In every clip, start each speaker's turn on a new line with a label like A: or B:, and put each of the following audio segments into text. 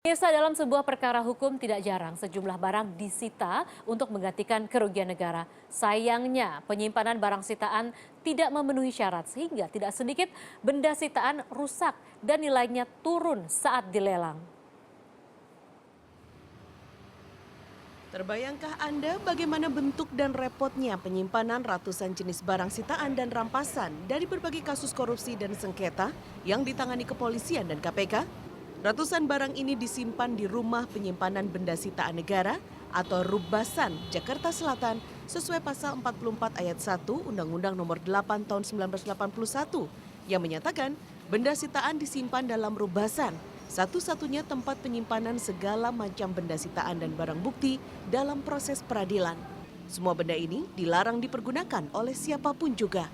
A: Pemirsa, dalam sebuah perkara hukum tidak jarang sejumlah barang disita untuk menggantikan kerugian negara. Sayangnya penyimpanan barang sitaan tidak memenuhi syarat sehingga tidak sedikit benda sitaan rusak dan nilainya turun saat dilelang.
B: Terbayangkah Anda bagaimana bentuk dan repotnya penyimpanan ratusan jenis barang sitaan dan rampasan dari berbagai kasus korupsi dan sengketa yang ditangani kepolisian dan KPK? Ratusan barang ini disimpan di Rumah Penyimpanan Benda Sitaan Negara atau Rubasan, Jakarta Selatan sesuai pasal 44 ayat 1 Undang-Undang Nomor 8 Tahun 1981 yang menyatakan benda sitaan disimpan dalam rubasan, satu-satunya tempat penyimpanan segala macam benda sitaan dan barang bukti dalam proses peradilan. Semua benda ini dilarang dipergunakan oleh siapapun juga.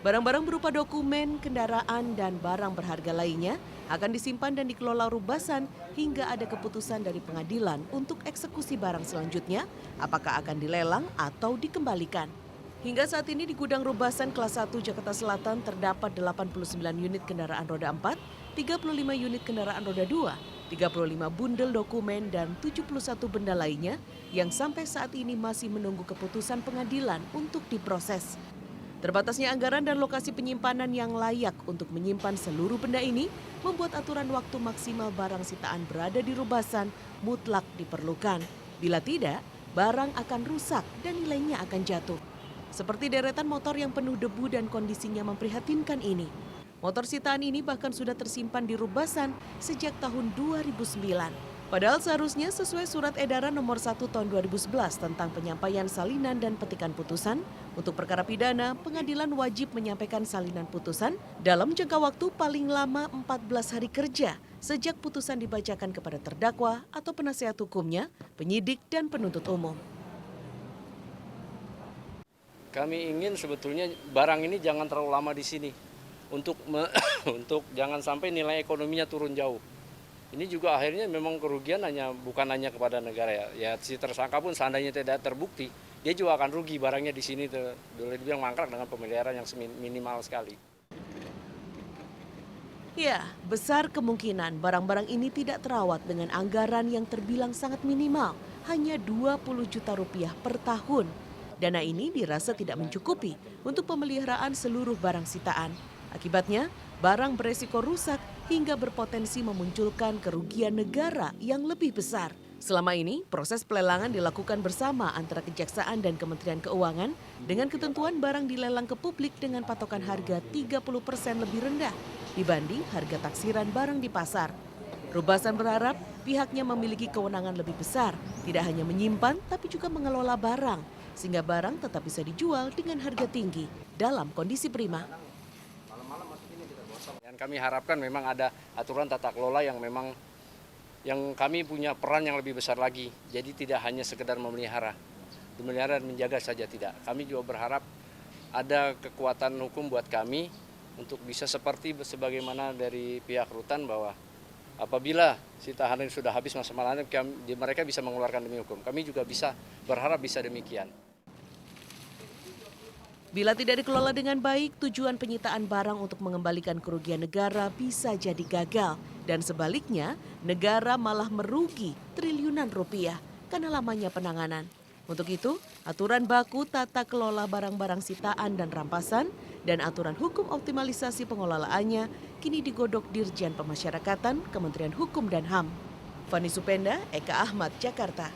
B: Barang-barang berupa dokumen, kendaraan, dan barang berharga lainnya akan disimpan dan dikelola rubasan hingga ada keputusan dari pengadilan untuk eksekusi barang selanjutnya, apakah akan dilelang atau dikembalikan. Hingga saat ini di gudang rubasan kelas 1 Jakarta Selatan terdapat 89 unit kendaraan roda 4, 35 unit kendaraan roda 2, 35 bundel dokumen, dan 71 benda lainnya yang sampai saat ini masih menunggu keputusan pengadilan untuk diproses. Terbatasnya anggaran dan lokasi penyimpanan yang layak untuk menyimpan seluruh benda ini membuat aturan waktu maksimal barang sitaan berada di rubasan mutlak diperlukan. Bila tidak, barang akan rusak dan nilainya akan jatuh. Seperti deretan motor yang penuh debu dan kondisinya memprihatinkan ini. Motor sitaan ini bahkan sudah tersimpan di rubasan sejak tahun 2009. Padahal seharusnya sesuai surat edaran nomor 1 tahun 2011 tentang penyampaian salinan dan petikan putusan, untuk perkara pidana, pengadilan wajib menyampaikan salinan putusan dalam jangka waktu paling lama 14 hari kerja sejak putusan dibacakan kepada terdakwa atau penasihat hukumnya, penyidik, dan penuntut umum.
C: Kami ingin sebetulnya barang ini jangan terlalu lama di sini untuk untuk jangan sampai nilai ekonominya turun jauh. Ini juga akhirnya memang kerugian bukan hanya kepada negara ya. Ya si tersangka pun seandainya tidak terbukti, dia juga akan rugi barangnya di sini boleh dibilang mangkrak dengan pemeliharaan yang minimal sekali.
B: Ya, besar kemungkinan barang-barang ini tidak terawat dengan anggaran yang terbilang sangat minimal, hanya 20 juta rupiah per tahun. Dana ini dirasa tidak mencukupi untuk pemeliharaan seluruh barang sitaan. Akibatnya, barang beresiko rusak hingga berpotensi memunculkan kerugian negara yang lebih besar. Selama ini, proses pelelangan dilakukan bersama antara Kejaksaan dan Kementerian Keuangan dengan ketentuan barang dilelang ke publik dengan patokan harga 30% lebih rendah dibanding harga taksiran barang di pasar. Rubasan berharap pihaknya memiliki kewenangan lebih besar, tidak hanya menyimpan tapi juga mengelola barang, sehingga barang tetap bisa dijual dengan harga tinggi dalam kondisi prima.
C: Dan kami harapkan memang ada aturan tata kelola yang memang yang kami punya peran yang lebih besar lagi. Jadi tidak hanya sekedar memelihara dan menjaga saja tidak. Kami juga berharap ada kekuatan hukum buat kami untuk bisa seperti sebagaimana dari pihak rutan bahwa apabila si tahanan sudah habis masa tahanan mereka bisa mengeluarkan demi hukum. Kami juga bisa berharap bisa demikian.
B: Bila tidak dikelola dengan baik, tujuan penyitaan barang untuk mengembalikan kerugian negara bisa jadi gagal. Dan sebaliknya, negara malah merugi triliunan rupiah karena lamanya penanganan. Untuk itu, aturan baku tata kelola barang-barang sitaan dan rampasan dan aturan hukum optimalisasi pengelolaannya kini digodok Dirjen Pemasyarakatan, Kementerian Hukum dan HAM. Fani Supenda, Eka Ahmad, Jakarta.